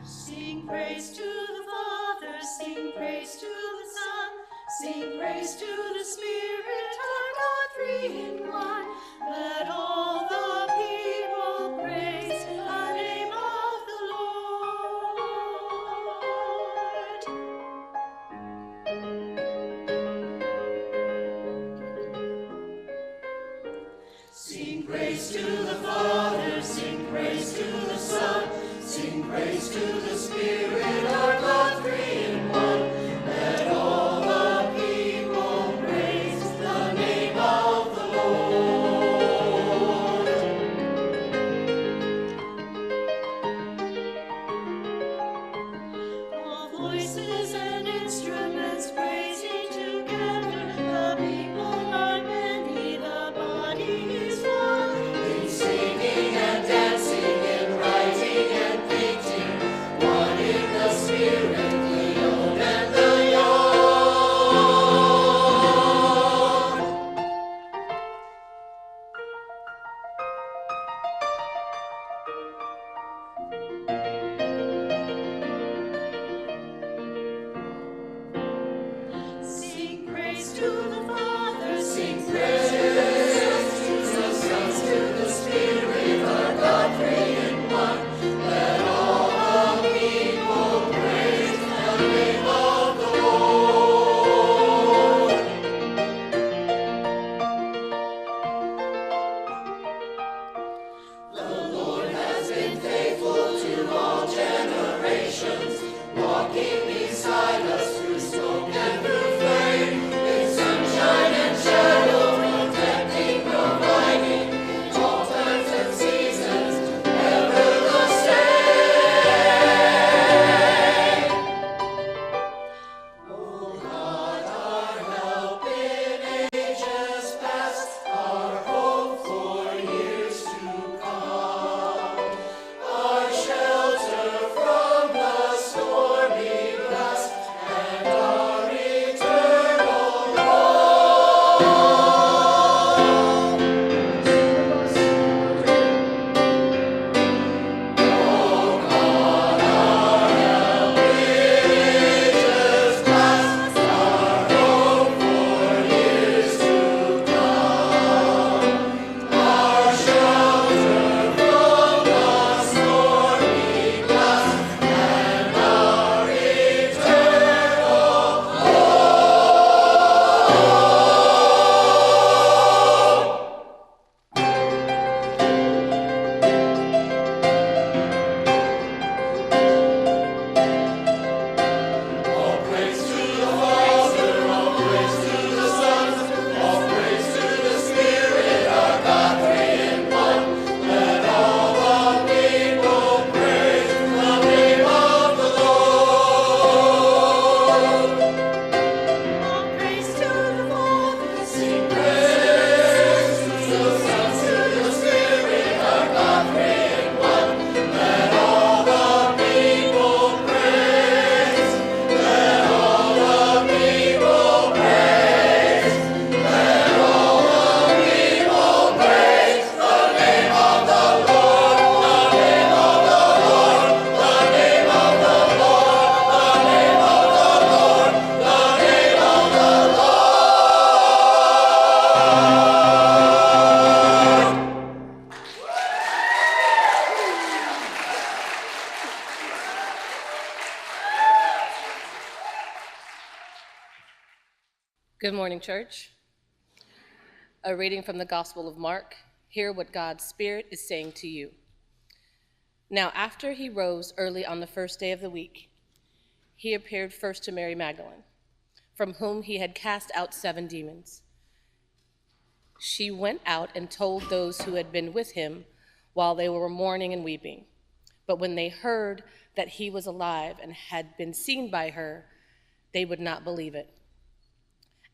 Sing praise to the Father, sing praise to the Son, sing praise to the Spirit, our God three in one. Let all the people praise the name of the Lord. Sing praise to the Father, sing praise to the Son, sing praise to the Spirit, our God three in one. Let all the people praise the name of the Lord. All voices and instruments praising together, the people are many, the body is one. In singing and dancing, in writing and painting, one in the Spirit, the old and the young. Sing praise to the Father, sing praise to the Son, to the Spirit, our God three in one. Let all the people praise the name of the Lord. The Lord has been faithful to all generations, walking beside us through smoke and through flame, in sunshine and shadow, protecting, providing, in all times and seasons, ever the same. Oh God, our help in ages past, our hope for years to come, our shelter from the stormy blast, and our eternal home. Oh God, our help in ages past, our hope for years to come, our shelter from the stormy blast, and our eternal all praise to the Father, all praise to the Son, all praise to the Spirit, our God three in one. Let all the people praise the name of the Lord. All praise to the Father, sing praise to the Son, to the Spirit, our God three in one. Let all the people praise. Let all the people praise. Let all the people praise the name of the Lord, the name of the Lord, the name of the Lord, the name of the Lord, the name of the Good morning, church. A reading from the Gospel of Mark. Hear what God's Spirit is saying to you. Now, after he rose early on the first day of the week, he appeared first to Mary Magdalene, from whom he had cast out 7 demons. She went out and told those who had been with him while they were mourning and weeping. But when they heard that he was alive and had been seen by her, they would not believe it.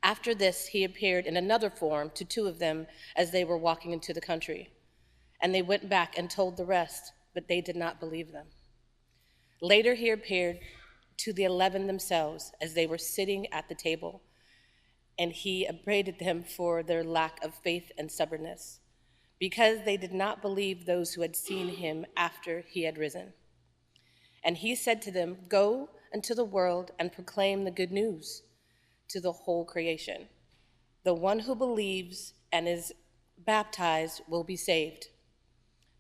After this, he appeared in another form to 2 of them as they were walking into the country. And they went back and told the rest, but they did not believe them. Later, he appeared to the 11 themselves as they were sitting at the table. and he upbraided them for their lack of faith and stubbornness, because they did not believe those who had seen him after he had risen. And he said to them, "Go into the world and proclaim the good news to the whole creation. The one who believes and is baptized will be saved,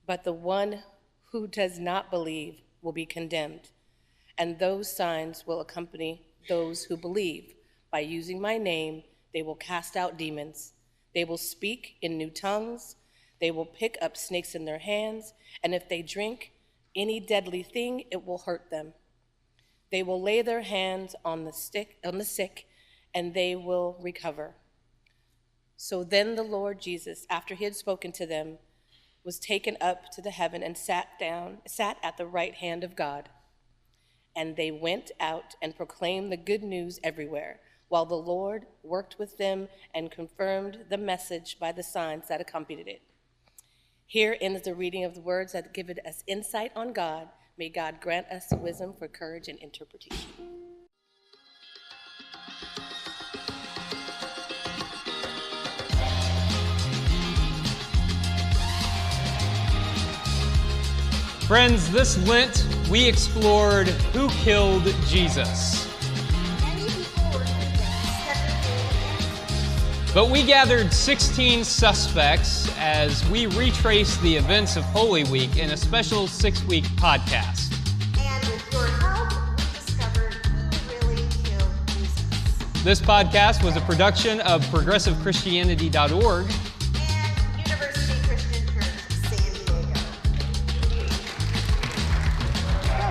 but the one who does not believe will be condemned. And those signs will accompany those who believe. By using my name, they will cast out demons. They will speak in new tongues. They will pick up snakes in their hands, and if they drink any deadly thing, it will hurt them. They will lay their hands on the sick, and they will recover." So then the Lord Jesus, after he had spoken to them, was taken up to the heaven and sat at the right hand of God. And they went out and proclaimed the good news everywhere, while the Lord worked with them and confirmed the message by the signs that accompanied it. Here ends the reading of the words that give us insight on God. May God grant us wisdom for courage and interpretation. Friends, this Lent, we explored who killed Jesus. Many people were convinced that But we gathered 16 suspects as we retraced the events of Holy Week in a special 6-week podcast. and with your help, we discovered who really killed Jesus. This podcast was a production of ProgressiveChristianity.org. And University Christian Church, San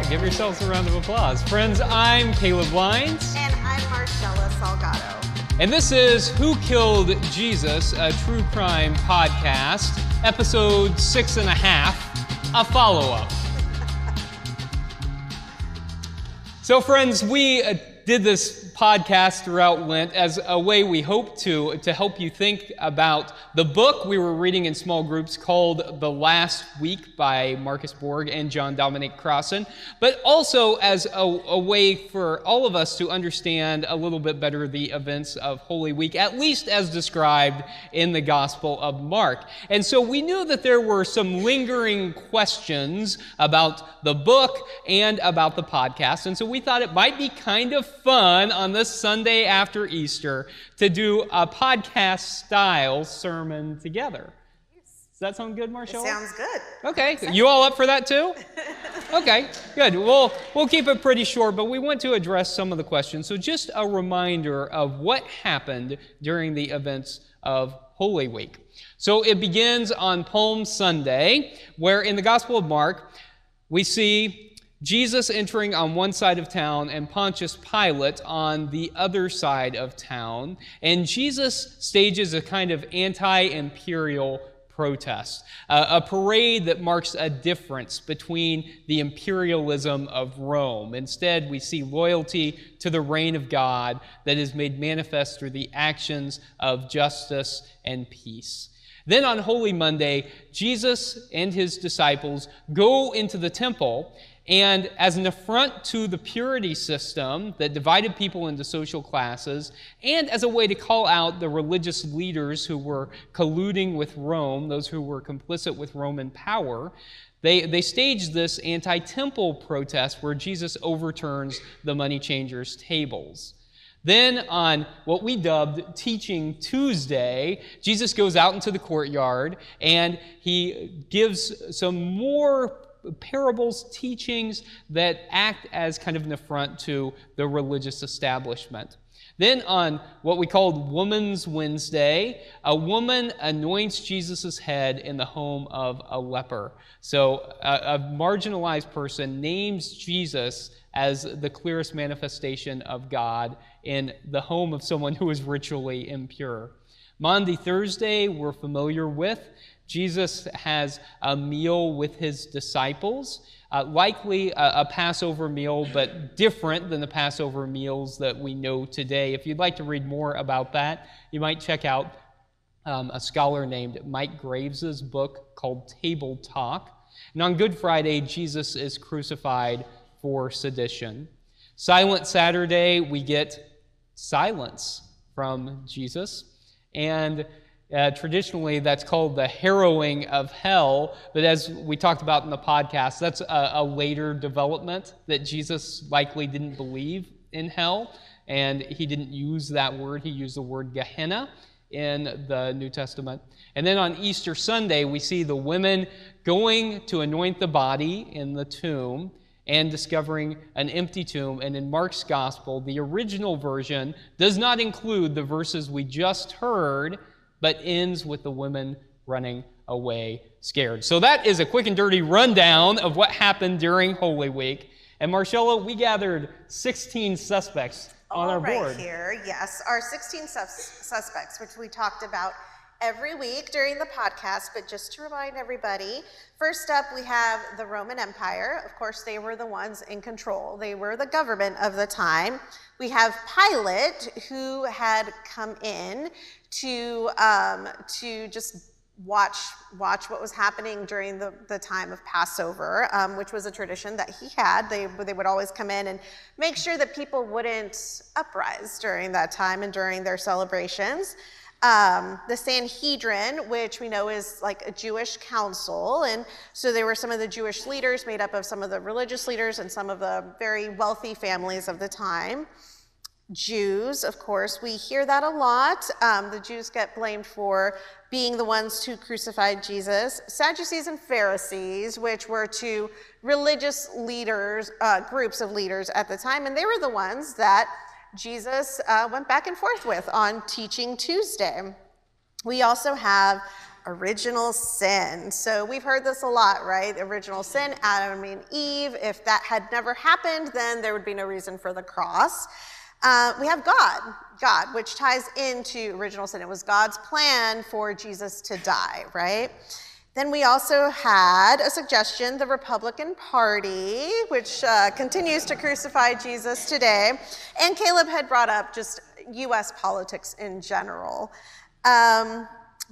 Diego. Give yourselves a round of applause. Friends, I'm Caleb Wines. And I'm Marcella Salgado. And this is Who Killed Jesus, a true crime podcast, episode 6.5, a follow-up. So friends, we did this podcast throughout Lent as a way we hope to help you think about the book we were reading in small groups called The Last Week by Marcus Borg and John Dominic Crossan, but also as a way for all of us to understand a little bit better the events of Holy Week, at least as described in the Gospel of Mark. And so we knew that there were some lingering questions about the book and about the podcast, and so we thought it might be kind of fun on this Sunday after Easter to do a podcast-style sermon together. Does that sound good, Marshall? Sounds good. Okay, you all up for that too? Okay, good. We'll keep it pretty short, but we want to address some of the questions. So just a reminder of what happened during the events of Holy Week. So it begins on Palm Sunday, where in the Gospel of Mark, we see Jesus entering on one side of town and Pontius Pilate on the other side of town. And Jesus stages a kind of anti-imperial protest, a parade that marks a difference between the imperialism of Rome. Instead, we see loyalty to the reign of God that is made manifest through the actions of justice and peace. Then on Holy Monday, Jesus and his disciples go into the temple, and as an affront to the purity system that divided people into social classes, and as a way to call out the religious leaders who were colluding with Rome, those who were complicit with Roman power, they staged this anti-temple protest where Jesus overturns the money changers' tables. Then on what we dubbed Teaching Tuesday, Jesus goes out into the courtyard and he gives some more parables, teachings that act as kind of an affront to the religious establishment. Then on what we called Woman's Wednesday, a woman anoints Jesus' head in the home of a leper. So a marginalized person names Jesus as the clearest manifestation of God in the home of someone who is ritually impure. Maundy Thursday, we're familiar with. Jesus has a meal with his disciples, likely a Passover meal, but different than the Passover meals that we know today. If you'd like to read more about that, you might check out a scholar named Mike Graves' book called Table Talk. And on Good Friday, Jesus is crucified for sedition. Silent Saturday, we get silence from Jesus. And traditionally, that's called the harrowing of hell. But as we talked about in the podcast, that's a later development that Jesus likely didn't believe in hell. And he didn't use that word. He used the word Gehenna in the New Testament. And then on Easter Sunday, we see the women going to anoint the body in the tomb and discovering an empty tomb. And in Mark's gospel, the original version does not include the verses we just heard, but ends with the women running away scared. So that is a quick and dirty rundown of what happened during Holy Week. And Marcella, we gathered 16 suspects on our board. Right here, yes, our 16 suspects, which we talked about every week during the podcast, but just to remind everybody, first up we have the Roman Empire. Of course, they were the ones in control. They were the government of the time. We have Pilate, who had come in to just watch what was happening during the time of Passover, which was a tradition that he had. They would always come in and make sure that people wouldn't uprise during that time and during their celebrations. The Sanhedrin, which we know is like a Jewish council, and so they were some of the Jewish leaders made up of some of the religious leaders and some of the very wealthy families of the time. Jews, of course, we hear that a lot. The Jews get blamed for being the ones who crucified Jesus. Sadducees and Pharisees, which were two religious leaders, groups of leaders at the time, and they were the ones that Jesus went back and forth with on Teaching Tuesday. We also have original sin. So we've heard this a lot, right? Original sin, Adam and Eve. If that had never happened, then there would be no reason for the cross. We have God, which ties into original sin. It was God's plan for Jesus to die, right? Then we also had a suggestion, the Republican Party, which continues to crucify Jesus today. And Caleb had brought up just U.S. politics in general.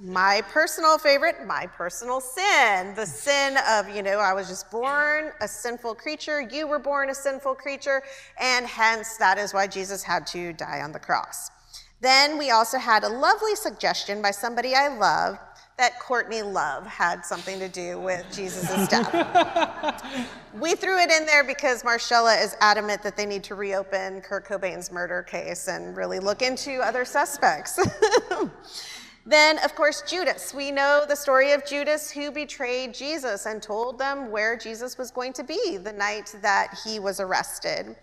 My personal favorite, my personal sin, the sin of, I was just born a sinful creature, you were born a sinful creature, and hence that is why Jesus had to die on the cross. Then we also had a lovely suggestion by somebody I love that Courtney Love had something to do with Jesus' death. We threw it in there because Marcella is adamant that they need to reopen Kurt Cobain's murder case and really look into other suspects. Then, of course, Judas. We know the story of Judas, who betrayed Jesus and told them where Jesus was going to be the night that he was arrested.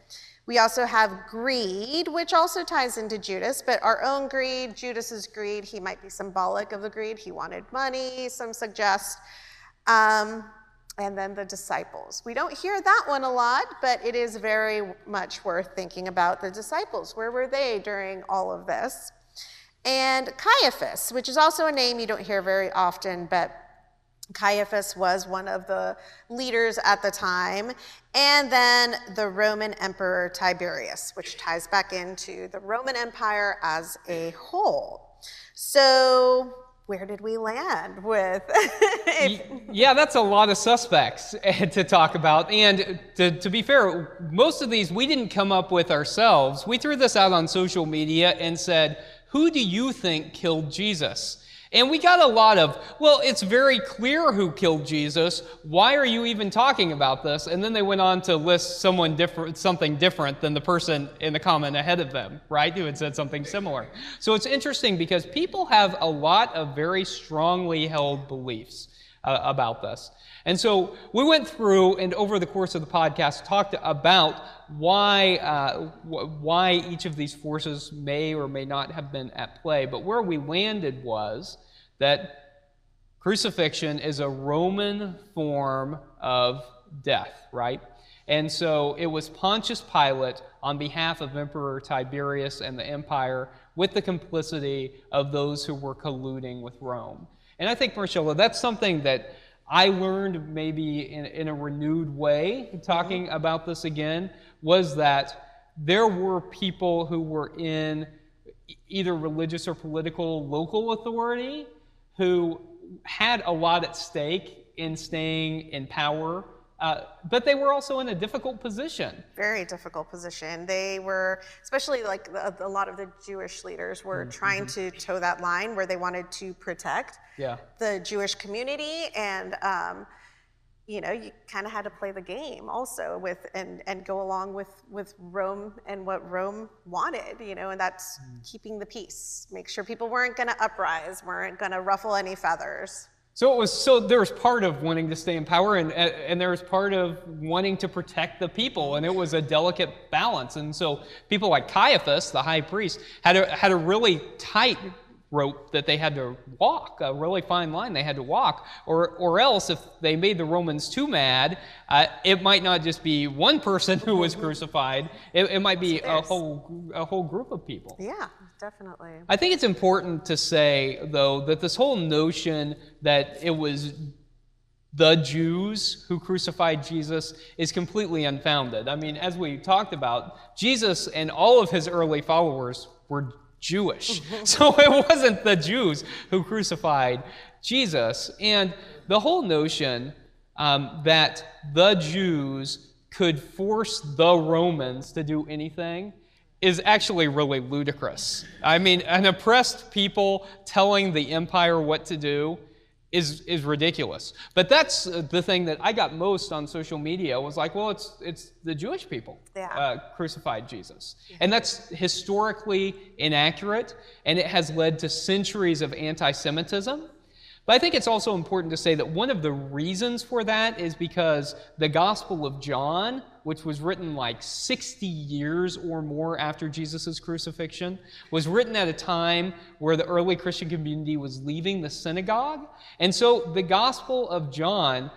We also have greed, which also ties into Judas, but our own greed, Judas's greed, he might be symbolic of the greed. He wanted money, some suggest. And then the disciples. We don't hear that one a lot, but it is very much worth thinking about the disciples. Where were they during all of this? And Caiaphas, which is also a name you don't hear very often, but Caiaphas was one of the leaders at the time. And then the Roman Emperor Tiberius, which ties back into the Roman Empire as a whole. So where did we land with? Yeah, that's a lot of suspects to talk about. And to be fair, most of these we didn't come up with ourselves. We threw this out on social media and said, who do you think killed Jesus? And we got a lot of, well, it's very clear who killed Jesus. Why are you even talking about this? And then they went on to list something different than the person in the comment ahead of them, right, who had said something similar. So it's interesting because people have a lot of very strongly held beliefs about this. And so we went through and over the course of the podcast talked about why each of these forces may or may not have been at play. But where we landed was that crucifixion is a Roman form of death, right? And so it was Pontius Pilate on behalf of Emperor Tiberius and the empire with the complicity of those who were colluding with Rome. And I think, Marcella, that's something that I learned maybe in a renewed way, talking about this again, was that there were people who were in either religious or political local authority who had a lot at stake in staying in power but they were also in a difficult position. Very difficult position. They were, especially like a lot of the Jewish leaders were trying to toe that line where they wanted to protect the Jewish community, and you kind of had to play the game also with and go along with Rome and what Rome wanted, and that's keeping the peace, make sure people weren't going to uprise, weren't going to ruffle any feathers. So there was part of wanting to stay in power, and there was part of wanting to protect the people, and it was a delicate balance. And so people like Caiaphas, the high priest, had a really tight rope that they had to walk, a really fine line they had to walk, or else if they made the Romans too mad, it might not just be one person who was crucified, it might be a whole group of people. Yeah, definitely. I think it's important to say, though, that this whole notion that it was the Jews who crucified Jesus is completely unfounded. I mean, as we talked about, Jesus and all of his early followers were Jewish. So it wasn't the Jews who crucified Jesus. And the whole notion that the Jews could force the Romans to do anything is actually really ludicrous. I mean, an oppressed people telling the empire what to do is ridiculous. But that's the thing that I got most on social media was like, well, it's the Jewish people crucified Jesus. And that's historically inaccurate, and it has led to centuries of anti-Semitism. But I think it's also important to say that one of the reasons for that is because the Gospel of John, which was written like 60 years or more after Jesus' crucifixion, was written at a time where the early Christian community was leaving the synagogue. And so the Gospel of John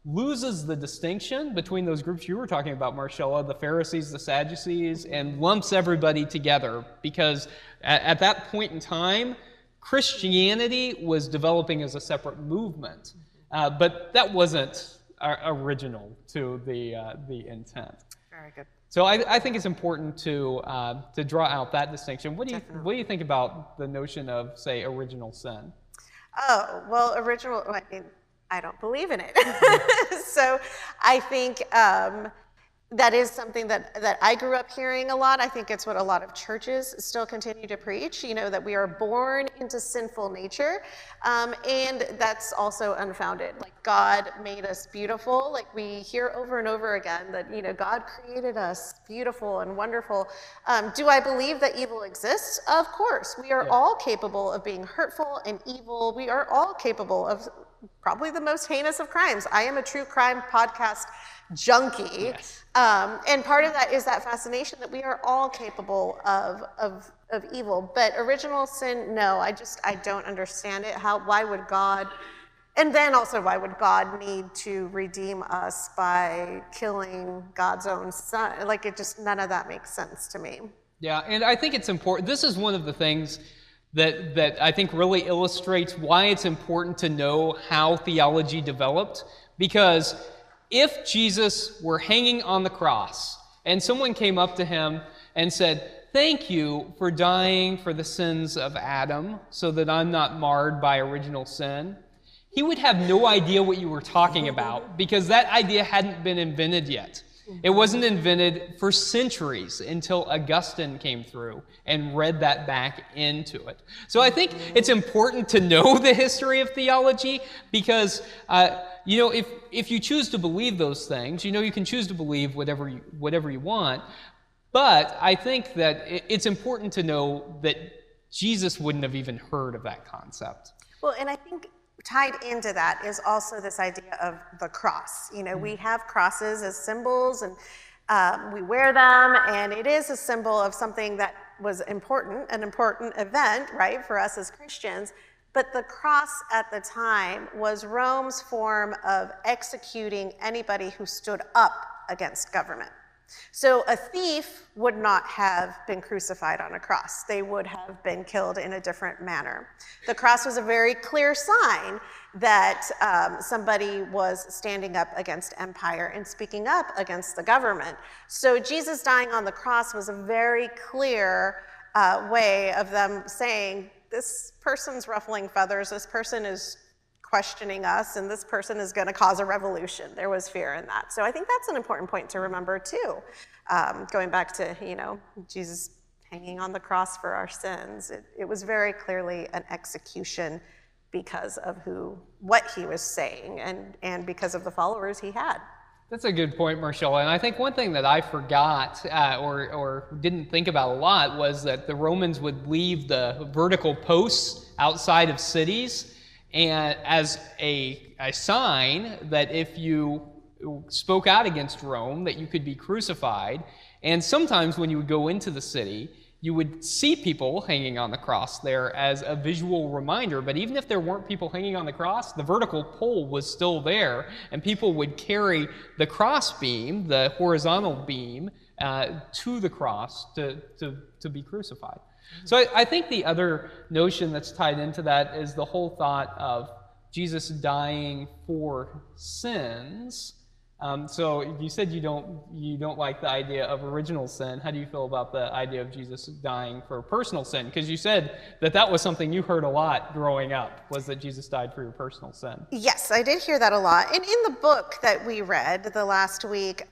loses the distinction between those groups you were talking about, Marcella, the Pharisees, the Sadducees, and lumps everybody together because at that point in time, Christianity was developing as a separate movement, but that wasn't original to the intent. Very good. So I think it's important to draw out that distinction. What do you think about the notion of, say, original sin? Oh, well, I mean, I don't believe in it. So I think that is something that I grew up hearing a lot. I think it's what a lot of churches still continue to preach, that we are born into sinful nature. And that's also unfounded. Like, God made us beautiful. Like, we hear over and over again that, God created us beautiful and wonderful. Do I believe that evil exists? Of course. We are all capable of being hurtful and evil. We are all capable of probably the most heinous of crimes. I am a true crime podcast junkie. Yes. And part of that is that fascination that we are all capable of evil. But original sin, no, I don't understand it. Why would God, and then also why would God need to redeem us by killing God's own son? Like, none of that makes sense to me. Yeah, and I think it's important. This is one of the things that I think really illustrates why it's important to know how theology developed, because if Jesus were hanging on the cross and someone came up to him and said, "Thank you for dying for the sins of Adam so that I'm not marred by original sin," he would have no idea what you were talking about because that idea hadn't been invented yet. It wasn't invented for centuries until Augustine came through and read that back into it. So I think it's important to know the history of theology because, if you choose to believe those things, you can choose to believe whatever you want. But I think that it's important to know that Jesus wouldn't have even heard of that concept. Well, and I think tied into that is also this idea of the cross. We have crosses as symbols, and we wear them, and it is a symbol of something that was important, an important event, right, for us as Christians. But the cross at the time was Rome's form of executing anybody who stood up against government. So a thief would not have been crucified on a cross. They would have been killed in a different manner. The cross was a very clear sign that somebody was standing up against empire and speaking up against the government. So Jesus dying on the cross was a very clear way of them saying, this person's ruffling feathers, this person is questioning us, and this person is going to cause a revolution. There was fear in that. So I think that's an important point to remember too. Going back to, Jesus hanging on the cross for our sins, it was very clearly an execution because of what he was saying and because of the followers he had. That's a good point, Marcella. And I think one thing that I forgot or didn't think about a lot was that the Romans would leave the vertical posts outside of cities and as a sign that if you spoke out against Rome, that you could be crucified. And sometimes when you would go into the city, you would see people hanging on the cross there as a visual reminder. But even if there weren't people hanging on the cross, the vertical pole was still there, and people would carry the cross beam, the horizontal beam, to the cross to be crucified. So I think the other notion that's tied into that is the whole thought of Jesus dying for sins. So you said you don't like the idea of original sin. How do you feel about the idea of Jesus dying for personal sin? Because you said that was something you heard a lot growing up, was that Jesus died for your personal sin. Yes, I did hear that a lot. And in the book that we read the last week,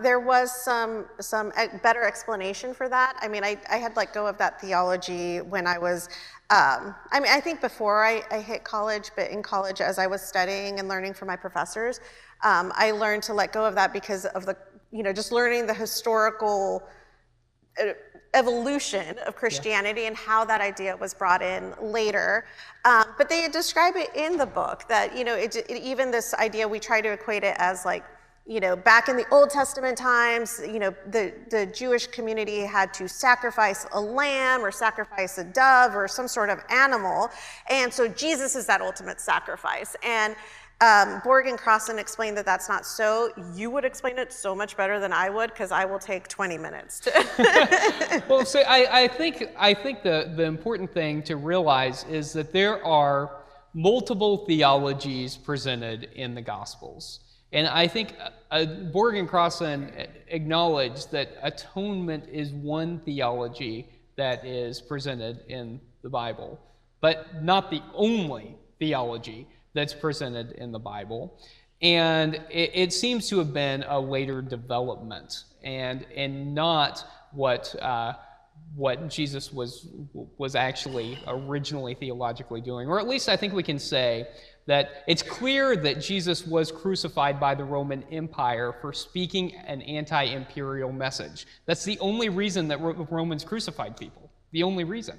there was some better explanation for that. I mean, I had let go of that theology when I was I think before I hit college, but in college as I was studying and learning from my professors, I learned to let go of that because of the, just learning the historical evolution of Christianity and how that idea was brought in later. But they describe it in the book that, even this idea, we try to equate it as like, back in the Old Testament times, the Jewish community had to sacrifice a lamb or sacrifice a dove or some sort of animal. And so Jesus is that ultimate sacrifice. And Borg and Crossan explained that that's not so. You would explain it so much better than I would, because I will take 20 minutes to Well, so I think the important thing to realize is that there are multiple theologies presented in the Gospels. And I think Borg and Crossan acknowledge that atonement is one theology that is presented in the Bible, but not the only theology that's presented in the Bible. And it seems to have been a later development and not what Jesus was actually originally theologically doing. Or at least I think we can say that it's clear that Jesus was crucified by the Roman Empire for speaking an anti-imperial message. That's the only reason that Romans crucified people. The only reason.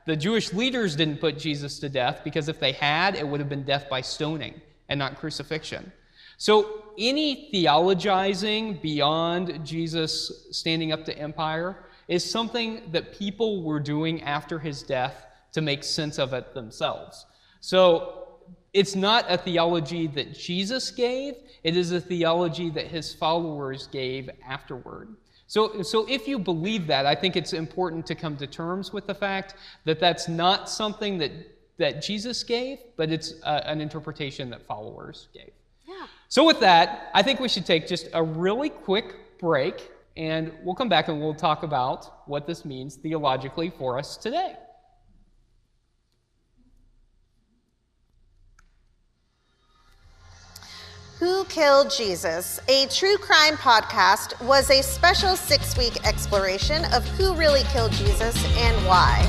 The Jewish leaders didn't put Jesus to death because if they had, it would have been death by stoning and not crucifixion. So any theologizing beyond Jesus standing up to empire is something that people were doing after his death to make sense of it themselves. So it's not a theology that Jesus gave, it is a theology that his followers gave afterward. So if you believe that, I think it's important to come to terms with the fact that that's not something that Jesus gave, but it's an interpretation that followers gave. Yeah. So with that, I think we should take just a really quick break, and we'll come back and we'll talk about what this means theologically for us today. Who Killed Jesus, a true crime podcast, was a special 6-week exploration of who really killed Jesus and why.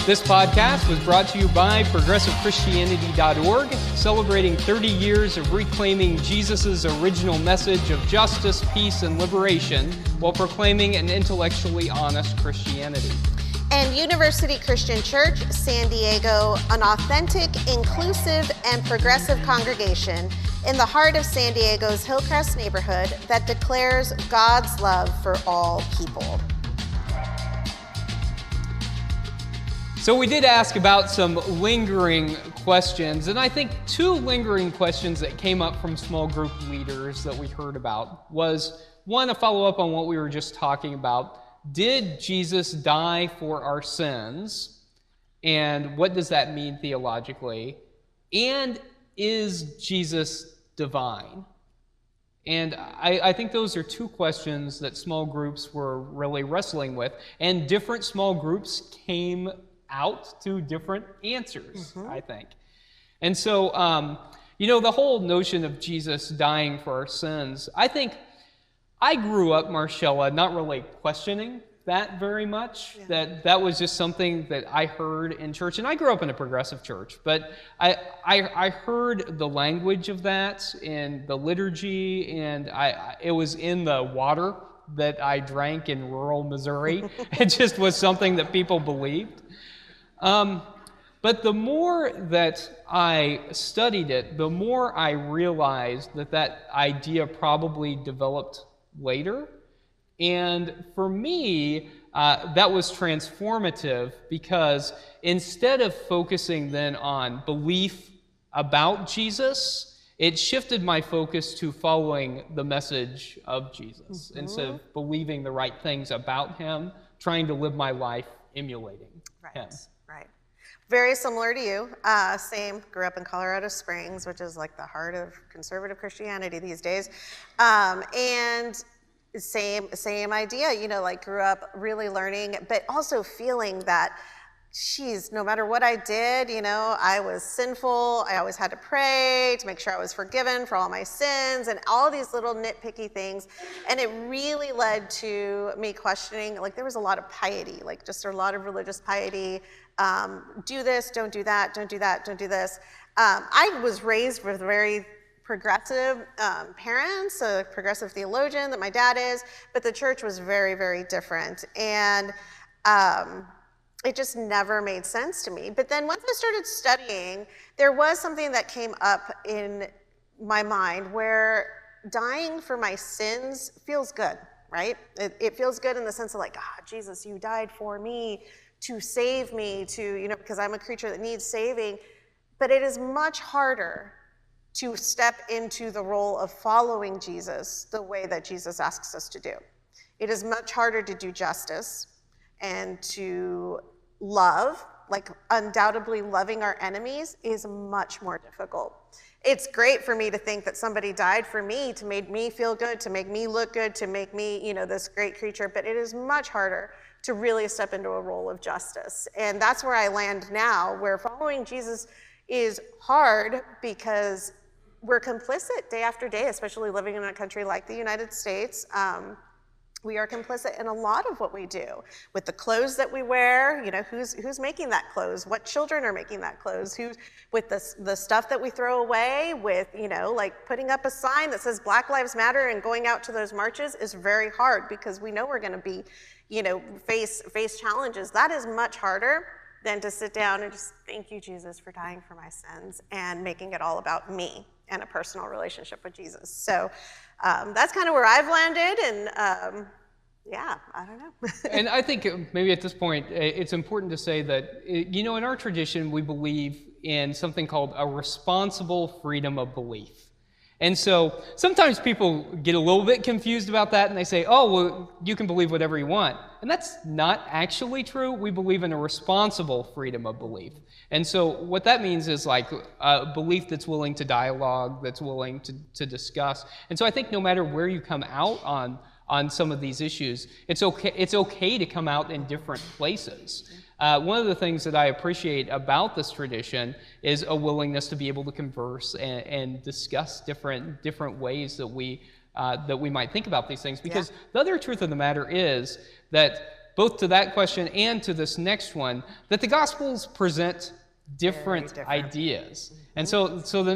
This podcast was brought to you by ProgressiveChristianity.org, celebrating 30 years of reclaiming Jesus' original message of justice, peace, and liberation while proclaiming an intellectually honest Christianity. And University Christian Church, San Diego, an authentic, inclusive, and progressive congregation in the heart of San Diego's Hillcrest neighborhood that declares God's love for all people. So we did ask about some lingering questions, and I think 2 lingering questions that came up from small group leaders that we heard about was, one, a follow-up on what we were just talking about. Did Jesus die for our sins? And what does that mean theologically? And is Jesus divine? And I think those are 2 questions that small groups were really wrestling with. And different small groups came out to different answers, I think. And so, the whole notion of Jesus dying for our sins, I think I grew up, Marcella, not really questioning that very much. Yeah. That was just something that I heard in church, and I grew up in a progressive church, but I heard the language of that in the liturgy, and it was in the water that I drank in rural Missouri. It just was something that people believed. But the more that I studied it, the more I realized that idea probably developed later. And for me, that was transformative, because instead of focusing then on belief about Jesus, it shifted my focus to following the message of Jesus. Instead of believing the right things about him, trying to live my life emulating him. Right. Very similar to you. Same, grew up in Colorado Springs, which is like the heart of conservative Christianity these days. And same idea, like grew up really learning, but also feeling that, no matter what I did, I was sinful. I always had to pray to make sure I was forgiven for all my sins and all these little nitpicky things. And it really led to me questioning, there was a lot of piety, just a lot of religious piety. Do this, don't do that, don't do that, don't do this. I was raised with very progressive parents, a progressive theologian that my dad is, but the church was very, very different. And it just never made sense to me. But then once I started studying, there was something that came up in my mind where dying for my sins feels good, right? It feels good in the sense of Jesus, you died for me to save me, because I'm a creature that needs saving. But it is much harder to step into the role of following Jesus the way that Jesus asks us to do. It is much harder to do justice and to love, undoubtedly loving our enemies is much more difficult. It's great for me to think that somebody died for me to make me feel good, to make me look good, to make me, this great creature, but it is much harder to really step into a role of justice. And that's where I land now, where following Jesus is hard because we're complicit day after day, especially living in a country like the United States. We are complicit in a lot of what we do. With the clothes that we wear, who's making that clothes? What children are making that clothes? With the stuff that we throw away, with, putting up a sign that says Black Lives Matter and going out to those marches is very hard, because we know we're gonna be, face challenges. That is much harder than to sit down and just thank you, Jesus, for dying for my sins and making it all about me and a personal relationship with Jesus. So that's kind of where I've landed, and I don't know. And I think maybe at this point, it's important to say that, in our tradition, we believe in something called a responsible freedom of belief. And so sometimes people get a little bit confused about that, and they say, oh, well, you can believe whatever you want. And that's not actually true. We believe in a responsible freedom of belief. And so what that means is a belief that's willing to dialogue, that's willing to discuss. And so I think no matter where you come out on some of these issues, it's okay to come out in different places. One of the things that I appreciate about this tradition is a willingness to be able to converse and discuss different ways that we might think about these things. Because the other truth of the matter is that both to that question and to this next one, that the Gospels present different ideas. And so the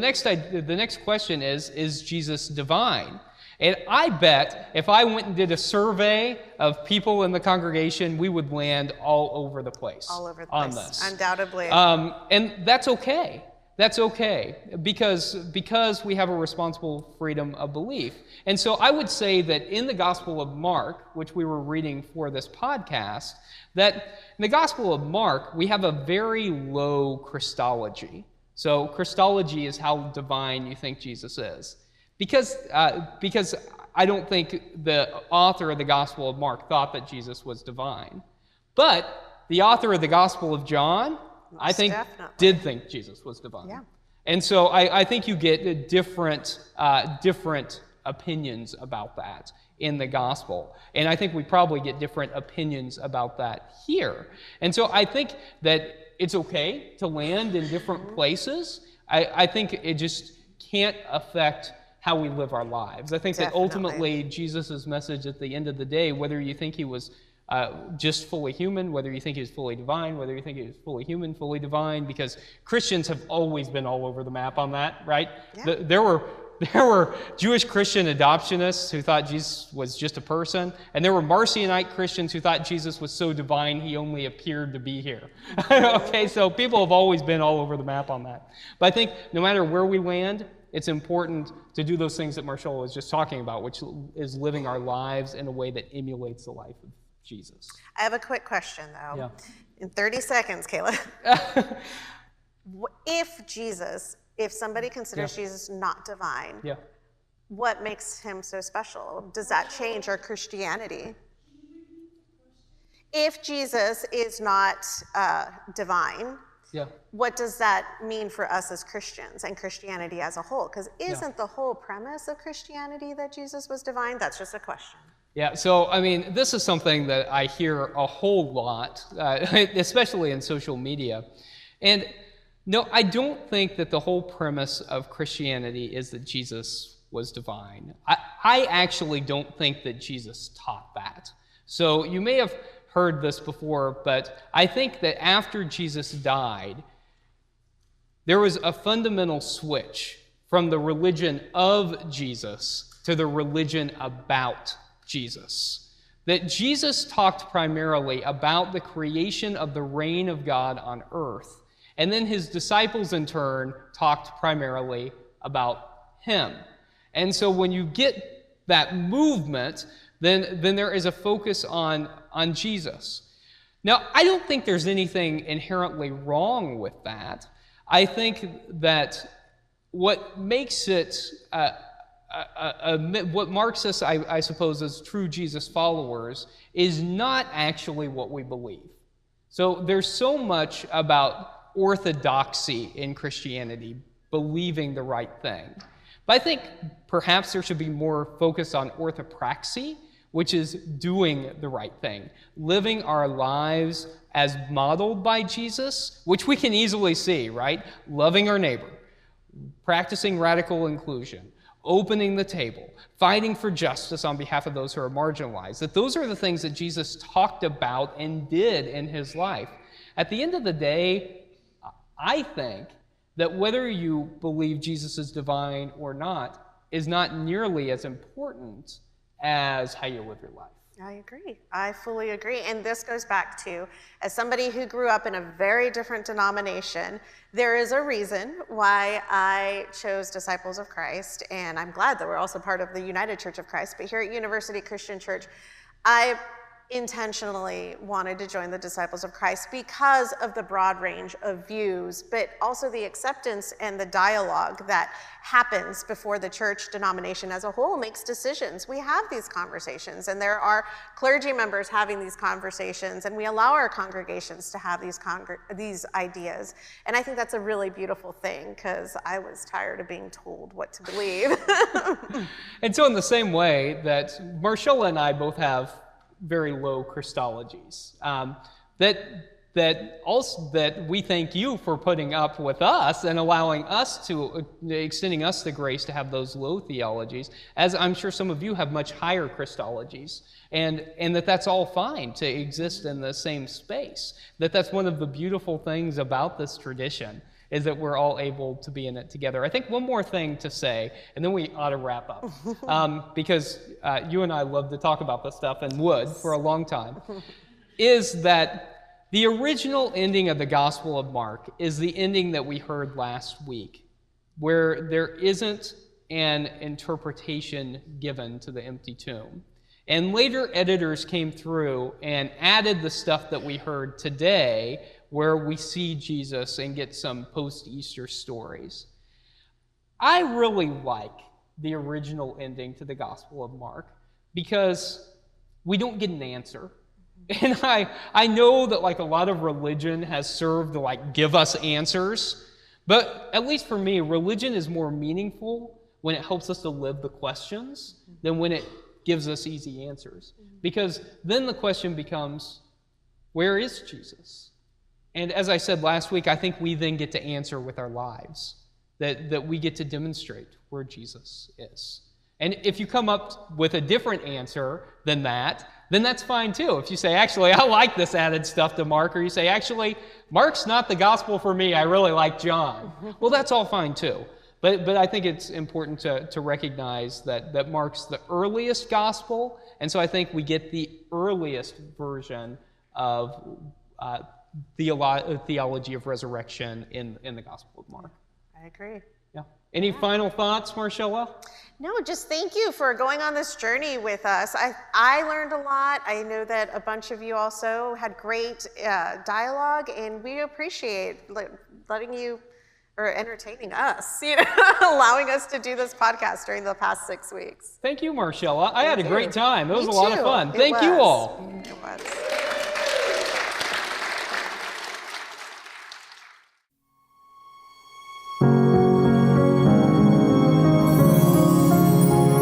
next question is Jesus divine? And I bet if I went and did a survey of people in the congregation, we would land all over the place. All over the on place, this. undoubtedly. And that's okay. That's okay, because we have a responsible freedom of belief. And so I would say that in the Gospel of Mark, which we were reading for this podcast, that in the Gospel of Mark, we have a very low Christology. So Christology is how divine you think Jesus is. Because I don't think the author of the Gospel of Mark thought that Jesus was divine. But the author of the Gospel of John, I think, did think Jesus was divine. Yeah. And so I think you get different opinions about that in the Gospel. And I think we probably get different opinions about that here. And so I think that it's okay to land in different places. I think it just can't affect how we live our lives. I think that ultimately Jesus' message at the end of the day, whether you think he was just fully human, whether you think he was fully divine, whether you think he was fully human, fully divine, because Christians have always been all over the map on that, right? Yeah. There were Jewish Christian adoptionists who thought Jesus was just a person, and there were Marcionite Christians who thought Jesus was so divine he only appeared to be here. Okay, so people have always been all over the map on that. But I think no matter where we land, it's important to do those things that Marshall was just talking about, which is living our lives in a way that emulates the life of Jesus. I have a quick question, though. Yeah. In 30 seconds, Caleb. If somebody considers Jesus not divine, what makes him so special? Does that change our Christianity? If Jesus is not divine, what does that mean for us as Christians and Christianity as a whole? Because isn't the whole premise of Christianity that Jesus was divine? That's just a question. Yeah, so, I mean, this is something that I hear a whole lot, especially in social media. And no, I don't think that the whole premise of Christianity is that Jesus was divine. I actually don't think that Jesus taught that. So you may have heard this before, but I think that after Jesus died, there was a fundamental switch from the religion of Jesus to the religion about Jesus. That Jesus talked primarily about the creation of the reign of God on earth, and then his disciples in turn talked primarily about him. And so when you get that movement, then there is a focus on Jesus. Now, I don't think there's anything inherently wrong with that. I think that what makes it what marks us, I suppose, as true Jesus followers is not actually what we believe. So there's so much about orthodoxy in Christianity, believing the right thing. But I think perhaps there should be more focus on orthopraxy, which is doing the right thing, living our lives as modeled by Jesus, which we can easily see, right? Loving our neighbor, practicing radical inclusion, opening the table, fighting for justice on behalf of those who are marginalized. That those are the things that Jesus talked about and did in his life. At the end of the day, I think that whether you believe Jesus is divine or not is not nearly as important as how you live your life. I agree. I fully agree. And this goes back to, as somebody who grew up in a very different denomination, there is a reason why I chose Disciples of Christ, and I'm glad that we're also part of the United Church of Christ. But here at University Christian Church, I intentionally wanted to join the Disciples of Christ because of the broad range of views, but also the acceptance and the dialogue that happens before the church denomination as a whole makes decisions. We have these conversations, and there are clergy members having these conversations, and we allow our congregations to have these ideas. And I think that's a really beautiful thing, because I was tired of being told what to believe. And so in the same way that Marcella and I both have very low Christologies, that we thank you for putting up with us and allowing us to, extending us the grace to have those low theologies, as I'm sure some of you have much higher Christologies, and that's all fine to exist in the same space. That's one of the beautiful things about this tradition, is that we're all able to be in it together. I think one more thing to say, and then we ought to wrap up, because you and I love to talk about this stuff and would for a long time, is that the original ending of the Gospel of Mark is the ending that we heard last week, where there isn't an interpretation given to the empty tomb. And later editors came through and added the stuff that we heard today, where we see Jesus and get some post-Easter stories. I really like the original ending to the Gospel of Mark because we don't get an answer. And I know that like a lot of religion has served to like give us answers, but at least for me, religion is more meaningful when it helps us to live the questions than when it gives us easy answers. Because then the question becomes, where is Jesus? And as I said last week, I think we then get to answer with our lives. that we get to demonstrate where Jesus is. And if you come up with a different answer than that, then that's fine too. If you say, actually, I like this added stuff to Mark, or you say, actually, Mark's not the gospel for me, I really like John. Well, that's all fine too. But I think it's important to recognize that Mark's the earliest gospel, and so I think we get the earliest version of theology of resurrection in the Gospel of Mark. I agree. Yeah. Any final thoughts, Marcella? No, just thank you for going on this journey with us. I learned a lot. I know that a bunch of you also had great dialogue, and we appreciate letting you, or entertaining us, allowing us to do this podcast during the past 6 weeks. Thank you, Marcella. I had a great time. It was Me a lot of too. fun. It Thank you was. all. It was.